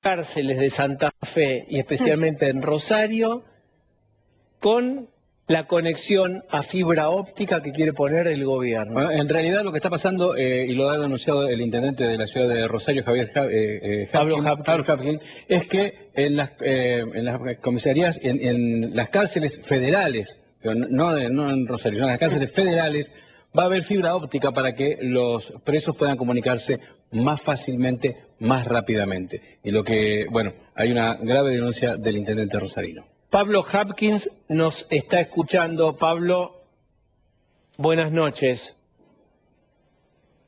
cárceles de Santa Fe y especialmente en Rosario con la conexión a fibra óptica que quiere poner el gobierno. Bueno, en realidad lo que está pasando, y lo ha denunciado el intendente de la ciudad de Rosario, Pablo Hapkin, es que en las comisarías, en las cárceles federales, pero no en Rosario, sino en las cárceles federales, va a haber fibra óptica para que los presos puedan comunicarse más fácilmente, más rápidamente. Y bueno, hay una grave denuncia del intendente rosarino. Pablo Hapkins nos está escuchando. Pablo, buenas noches.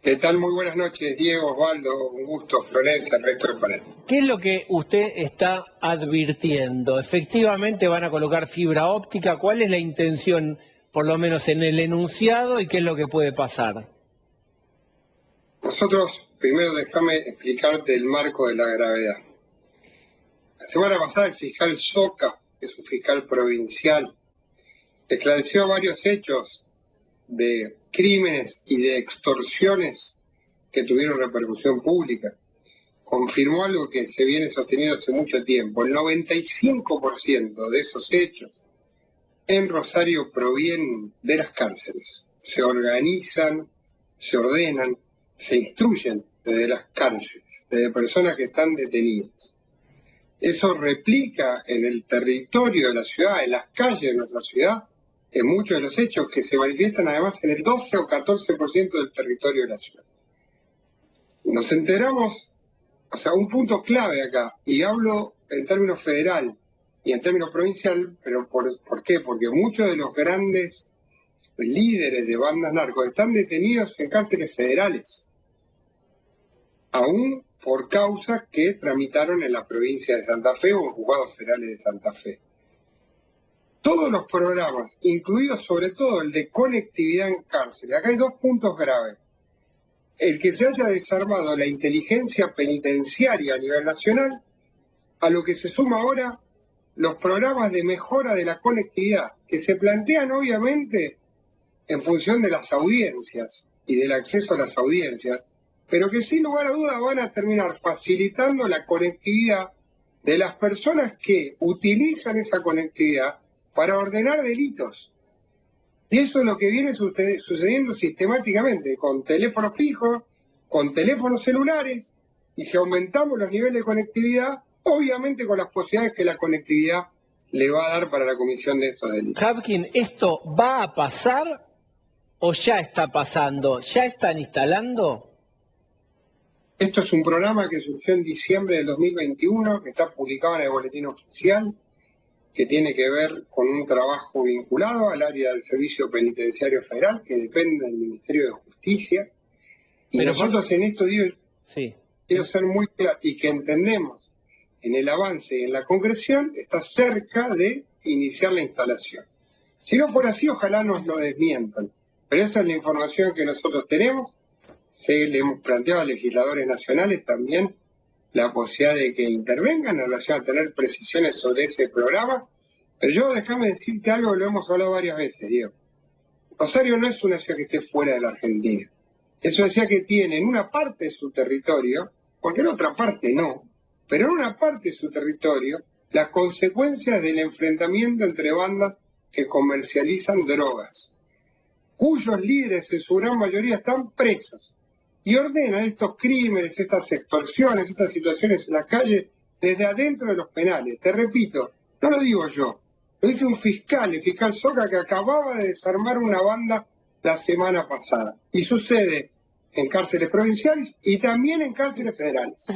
¿Qué tal? Muy buenas noches, Diego, Osvaldo, un gusto, Florencia, el resto del panel. ¿Qué es lo que usted está advirtiendo? ¿Efectivamente van a colocar fibra óptica? ¿Cuál es la intención, por lo menos en el enunciado, y qué es lo que puede pasar? Nosotros, primero déjame explicarte el marco de la gravedad. La semana pasada el fiscal Soca, que es un fiscal provincial, esclareció varios hechos de crímenes y de extorsiones que tuvieron repercusión pública. Confirmó algo que se viene sosteniendo hace mucho tiempo. El 95% de esos hechos en Rosario provienen de las cárceles. Se organizan, se ordenan, se instruyen desde las cárceles, desde personas que están detenidas. Eso replica en el territorio de la ciudad, en las calles de nuestra ciudad, en muchos de los hechos que se manifiestan además en el 12 o 14% del territorio de la ciudad. Nos enteramos, o sea, un punto clave acá, y hablo en términos federal y en términos provincial, pero ¿por qué? Porque muchos de los grandes líderes de bandas narcos están detenidos en cárceles federales, aún por causas que tramitaron en la provincia de Santa Fe o en juzgados federales de Santa Fe. Todos los programas, incluidos sobre todo el de conectividad en cárceles, acá hay dos puntos graves. El que se haya desarmado la inteligencia penitenciaria a nivel nacional, a lo que se suma ahora los programas de mejora de la conectividad, que se plantean obviamente en función de las audiencias y del acceso a las audiencias, pero que sin lugar a dudas van a terminar facilitando la conectividad de las personas que utilizan esa conectividad para ordenar delitos. Y eso es lo que viene sucediendo sistemáticamente, con teléfonos fijos, con teléfonos celulares, y si aumentamos los niveles de conectividad, obviamente con las posibilidades que la conectividad le va a dar para la comisión de estos delitos. Hapkin, ¿esto va a pasar o ya está pasando? ¿Ya están instalando? Esto es un programa que surgió en diciembre del 2021, que está publicado en el Boletín Oficial, que tiene que ver con un trabajo vinculado al área del Servicio Penitenciario Federal, que depende del Ministerio de Justicia. Y pero nosotros en esto, digo, sí, quiero ser muy claro, y que entendemos en el avance y en la concreción, está cerca de iniciar la instalación. Si no fuera así, ojalá nos lo desmientan. Pero esa es la información que nosotros tenemos. Le hemos planteado a legisladores nacionales también la posibilidad de que intervengan en relación a tener precisiones sobre ese programa. Pero déjame decirte algo, lo hemos hablado varias veces, Diego. Rosario no es una ciudad que esté fuera de la Argentina. Es una ciudad que tiene en una parte de su territorio, porque en otra parte no, pero en una parte de su territorio, las consecuencias del enfrentamiento entre bandas que comercializan drogas, cuyos líderes en su gran mayoría están presos y ordenan estos crímenes, estas extorsiones, estas situaciones en la calle desde adentro de los penales. Te repito, no lo digo yo, lo dice un fiscal, el fiscal Soca, que acababa de desarmar una banda la semana pasada. Y sucede en cárceles provinciales y también en cárceles federales.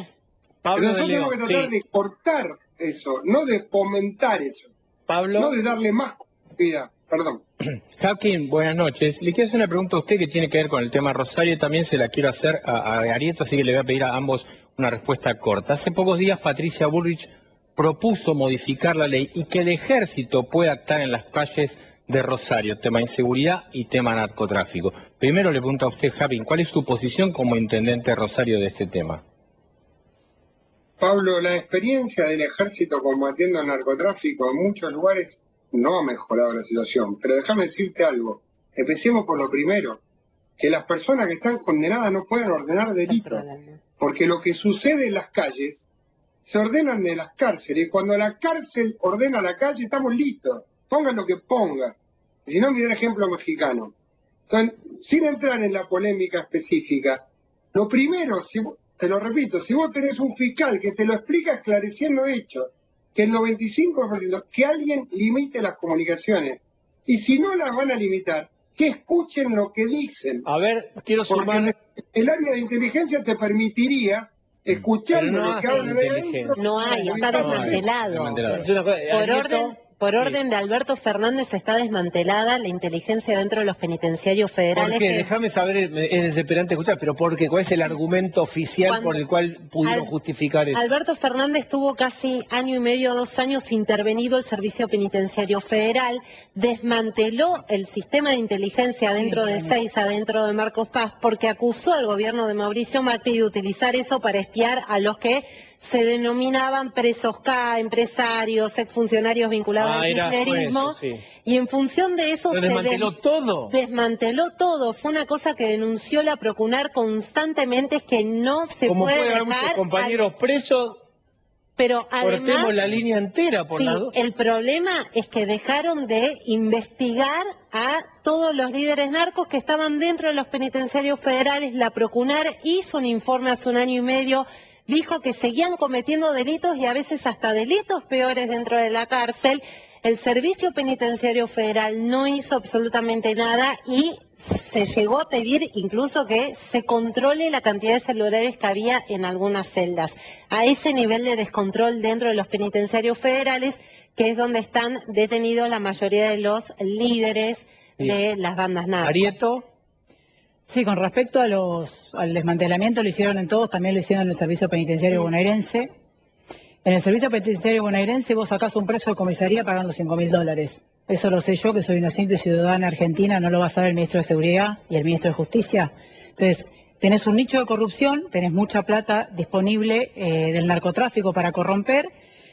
Pero nosotros tenemos que tratar de cortar eso, no de fomentar eso, no de darle más cuidado. Perdón. Hapkin, buenas noches. Le quiero hacer una pregunta a usted que tiene que ver con el tema Rosario y también se la quiero hacer a Arieto, así que le voy a pedir a ambos una respuesta corta. Hace pocos días Patricia Bullrich propuso modificar la ley y que el ejército pueda actuar en las calles de Rosario, tema inseguridad y tema narcotráfico. Primero le pregunto a usted, Hapkin, ¿cuál es su posición como intendente de Rosario de este tema? Pablo, la experiencia del ejército combatiendo el narcotráfico en muchos lugares no ha mejorado la situación, pero déjame decirte algo. Empecemos por lo primero, que las personas que están condenadas no pueden ordenar delitos, porque lo que sucede en las calles se ordenan de las cárceles. Cuando la cárcel ordena la calle, estamos listos. Pongan lo que ponga. Si no, mira el ejemplo mexicano. Entonces, sin entrar en la polémica específica, lo primero, te lo repito, si vos tenés un fiscal que te lo explica esclareciendo hechos, que el 95%, que alguien limite las comunicaciones, y si no las van a limitar, que escuchen lo que dicen. A ver, quiero sumar... Porque el área de inteligencia te permitiría, escuchando lo que hablan de adentro... No hay, está desmantelado. Por orden de Alberto Fernández está desmantelada la inteligencia dentro de los penitenciarios federales. ¿Por qué? Déjame saber, es desesperante escuchar, pero ¿por qué? ¿Cuál es el argumento oficial por el cual pudieron justificar eso? Alberto Fernández tuvo casi año y medio, 2 años intervenido el Servicio Penitenciario Federal, desmanteló el sistema de inteligencia dentro de Seiza, dentro de Marcos Paz, porque acusó al gobierno de Mauricio Macri de utilizar eso para espiar a los que se denominaban presos K, empresarios, exfuncionarios vinculados al kirchnerismo, y en función de eso desmanteló todo. Desmanteló todo. Fue una cosa que denunció la Procunar constantemente, es que no se como puede dejar muchos compañeros presos, pero además cortemos la línea entera por el problema es que dejaron de investigar a todos los líderes narcos que estaban dentro de los penitenciarios federales. La Procunar hizo un informe hace 1 año y medio, dijo que seguían cometiendo delitos y a veces hasta delitos peores dentro de la cárcel. El Servicio Penitenciario Federal no hizo absolutamente nada y se llegó a pedir incluso que se controle la cantidad de celulares que había en algunas celdas. A ese nivel de descontrol dentro de los penitenciarios federales, que es donde están detenidos la mayoría de los líderes de las bandas narcos. ¿Arieto? Sí, con respecto al desmantelamiento lo hicieron en todos, también lo hicieron en el Servicio Penitenciario Bonaerense. En el Servicio Penitenciario Bonaerense vos sacás un preso de comisaría pagando $5.000. Eso lo sé yo, que soy una simple ciudadana argentina, no lo va a saber el Ministro de Seguridad y el Ministro de Justicia. Entonces, tenés un nicho de corrupción, tenés mucha plata disponible del narcotráfico para corromper,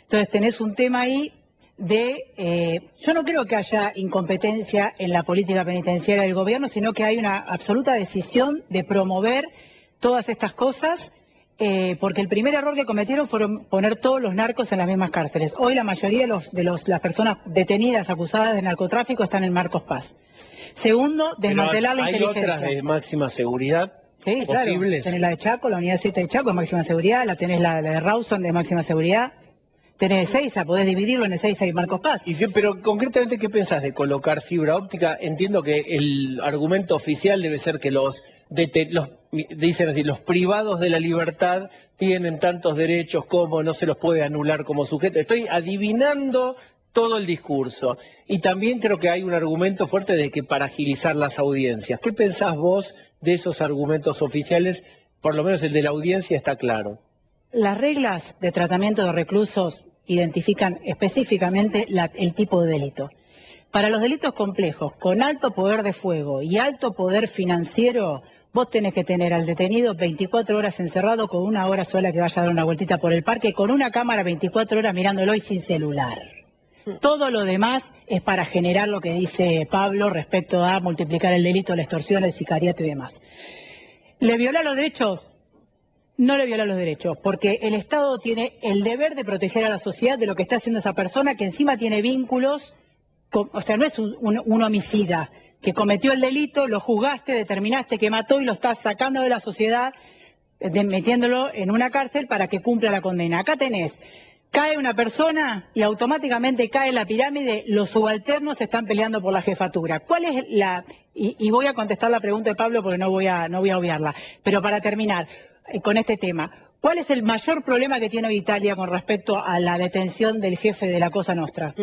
entonces tenés un tema ahí yo no creo que haya incompetencia en la política penitenciaria del gobierno, sino que hay una absoluta decisión de promover todas estas cosas, porque el primer error que cometieron fue poner todos los narcos en las mismas cárceles. Hoy la mayoría de las personas detenidas, acusadas de narcotráfico, están en Marcos Paz. Segundo, desmantelar la inteligencia. ¿Hay otras de máxima seguridad? Sí, posibles? Claro. Tenés la de Chaco, la unidad 7 de Chaco de máxima seguridad, tenés la de Rawson de máxima seguridad. Tenés Seiza, podés dividirlo en Seiza y Marcos Paz. Pero concretamente, ¿qué pensás de colocar fibra óptica? Entiendo que el argumento oficial debe ser que dicen así, los privados de la libertad tienen tantos derechos como no se los puede anular como sujeto. Estoy adivinando todo el discurso. Y también creo que hay un argumento fuerte de que para agilizar las audiencias. ¿Qué pensás vos de esos argumentos oficiales? Por lo menos el de la audiencia está claro. Las reglas de tratamiento de reclusos identifican específicamente el tipo de delito. Para los delitos complejos, con alto poder de fuego y alto poder financiero, vos tenés que tener al detenido 24 horas encerrado con 1 hora sola que vaya a dar una vueltita por el parque, con una cámara 24 horas mirándolo y sin celular. Todo lo demás es para generar lo que dice Pablo respecto a multiplicar el delito, la extorsión, el sicariato y demás. ¿Le viola los derechos? No le viola los derechos, porque el Estado tiene el deber de proteger a la sociedad de lo que está haciendo esa persona, que encima tiene vínculos, o sea, no es un homicida que cometió el delito, lo juzgaste, determinaste que mató y lo estás sacando de la sociedad, metiéndolo en una cárcel para que cumpla la condena. Acá tenés, cae una persona y automáticamente cae la pirámide, los subalternos están peleando por la jefatura. ¿Cuál es y voy a contestar la pregunta de Pablo porque no voy a obviarla, pero para terminar con este tema, ¿cuál es el mayor problema que tiene hoy Italia con respecto a la detención del jefe de la Cosa Nostra?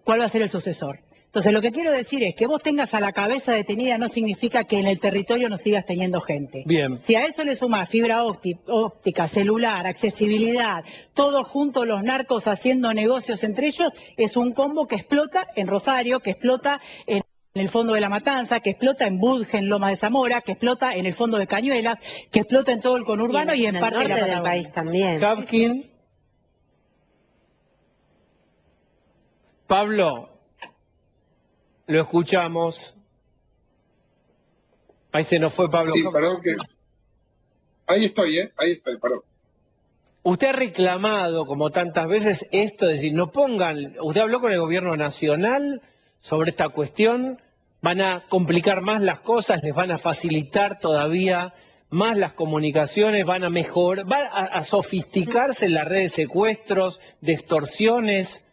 ¿Cuál va a ser el sucesor? Entonces, lo que quiero decir es que vos tengas a la cabeza detenida no significa que en el territorio no sigas teniendo gente. Bien. Si a eso le sumás fibra óptica, celular, accesibilidad, todo junto los narcos haciendo negocios entre ellos, es un combo que explota en Rosario, que explota en el fondo de La Matanza, que explota en Budge, en Loma de Zamora, que explota en el fondo de Cañuelas, que explota en todo el conurbano y en parte de la Patagonia. Del país también. Kapkin. Pablo, lo escuchamos. Ahí se nos fue Pablo. Sí, perdón que... Ahí estoy, perdón. Usted ha reclamado, como tantas veces, esto de decir, no pongan, usted habló con el gobierno nacional sobre esta cuestión, van a complicar más las cosas, les van a facilitar todavía más las comunicaciones, van a mejorar, van a sofisticarse en la red de secuestros, de extorsiones.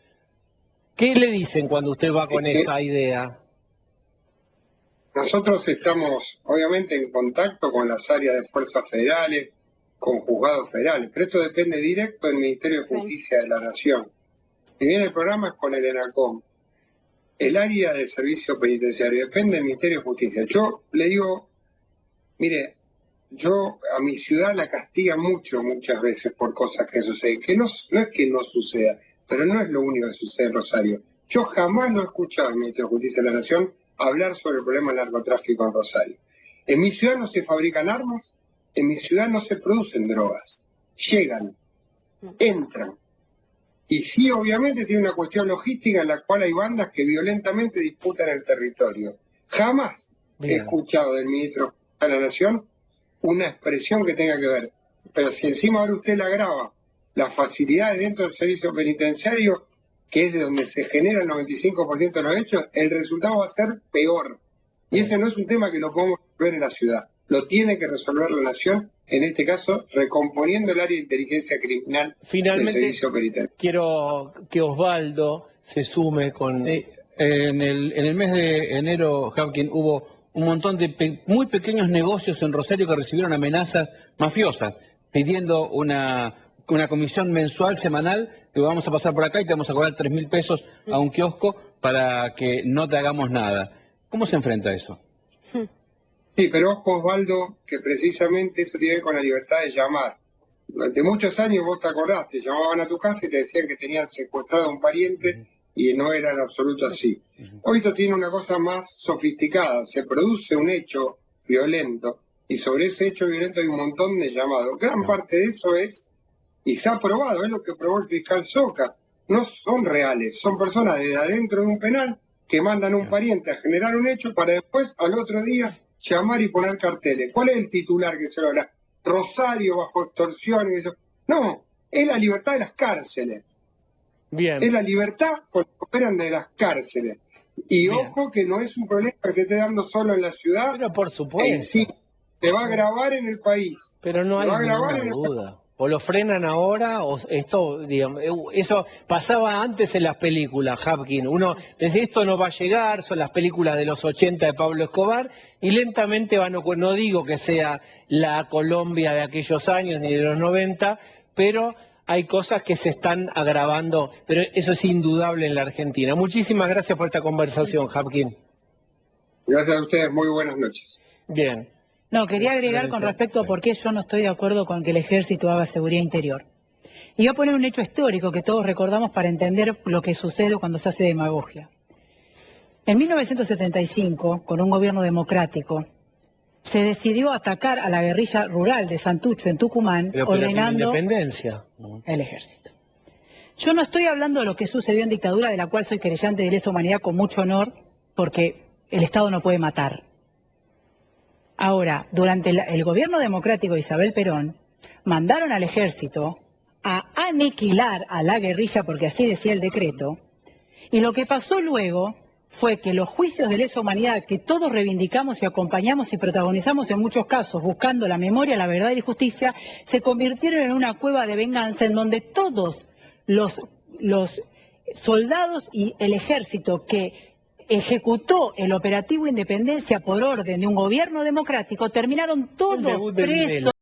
¿Qué le dicen cuando usted va con esa idea? Nosotros estamos, obviamente, en contacto con las áreas de fuerzas federales, con juzgados federales, pero esto depende directo del Ministerio de Justicia de la Nación. Si bien el programa es con el ENACOM, el área del servicio penitenciario depende del Ministerio de Justicia. Yo le digo, mire, yo a mi ciudad la castigan muchas veces por cosas que suceden, que no es que no suceda, pero no es lo único que sucede en Rosario. Yo jamás lo he escuchado al Ministerio de Justicia de la Nación hablar sobre el problema del narcotráfico en Rosario. En mi ciudad no se fabrican armas, en mi ciudad no se producen drogas. Llegan, entran. Y sí, obviamente, tiene una cuestión logística en la cual hay bandas que violentamente disputan el territorio. Jamás he escuchado del ministro de la Nación una expresión que tenga que ver. Pero si encima ahora usted le agrava las facilidades dentro del servicio penitenciario, que es de donde se genera el 95% de los hechos, el resultado va a ser peor. Y ese no es un tema que lo podemos resolver en la ciudad. Lo tiene que resolver la Nación, en este caso, recomponiendo el área de inteligencia criminal del servicio penitenciario. Quiero que Osvaldo se sume con... En el mes de enero, Hapkin, hubo un montón de muy pequeños negocios en Rosario que recibieron amenazas mafiosas, pidiendo una comisión mensual, semanal, que vamos a pasar por acá y te vamos a cobrar 3.000 pesos a un kiosco para que no te hagamos nada. ¿Cómo se enfrenta a eso? Sí, pero ojo, Osvaldo, que precisamente eso tiene que ver con la libertad de llamar. Durante muchos años, vos te acordás, te llamaban a tu casa y te decían que tenían secuestrado a un pariente y no era en absoluto así. Hoy esto tiene una cosa más sofisticada, se produce un hecho violento y sobre ese hecho violento hay un montón de llamados. Gran parte de eso es, y se ha probado, es lo que probó el fiscal Soca, no son reales, son personas desde adentro de un penal que mandan a un pariente a generar un hecho para después, al otro día, llamar y poner carteles. ¿Cuál es el titular que se lo habla? Rosario bajo extorsión y eso. No, es la libertad de las cárceles. Bien. Es la libertad cuando operan de las cárceles. Y bien, ojo que no es un problema que se esté dando solo en la ciudad. Pero por supuesto. Sí, se va a grabar en el país. Pero no hay ninguna duda. O lo frenan ahora, o esto, digamos, eso pasaba antes en las películas, Hapkin. Uno dice, esto no va a llegar, son las películas de los 80 de Pablo Escobar, y lentamente van, no digo que sea la Colombia de aquellos años ni de los 90, pero hay cosas que se están agravando, pero eso es indudable en la Argentina. Muchísimas gracias por esta conversación, Hapkin. Gracias a ustedes, muy buenas noches. Bien. No, quería agregar con respecto a por qué yo no estoy de acuerdo con que el ejército haga seguridad interior. Y voy a poner un hecho histórico que todos recordamos para entender lo que sucede cuando se hace demagogia. En 1975, con un gobierno democrático, se decidió atacar a la guerrilla rural de Santucho, en Tucumán, ordenando el ejército. Yo no estoy hablando de lo que sucedió en dictadura, de la cual soy querellante de lesa humanidad con mucho honor, porque el Estado no puede matar. Ahora, durante el gobierno democrático de Isabel Perón, mandaron al ejército a aniquilar a la guerrilla, porque así decía el decreto, y lo que pasó luego fue que los juicios de lesa humanidad que todos reivindicamos y acompañamos y protagonizamos en muchos casos, buscando la memoria, la verdad y la justicia, se convirtieron en una cueva de venganza en donde todos los soldados y el ejército que ejecutó el operativo Independencia por orden de un gobierno democrático, terminaron todos presos.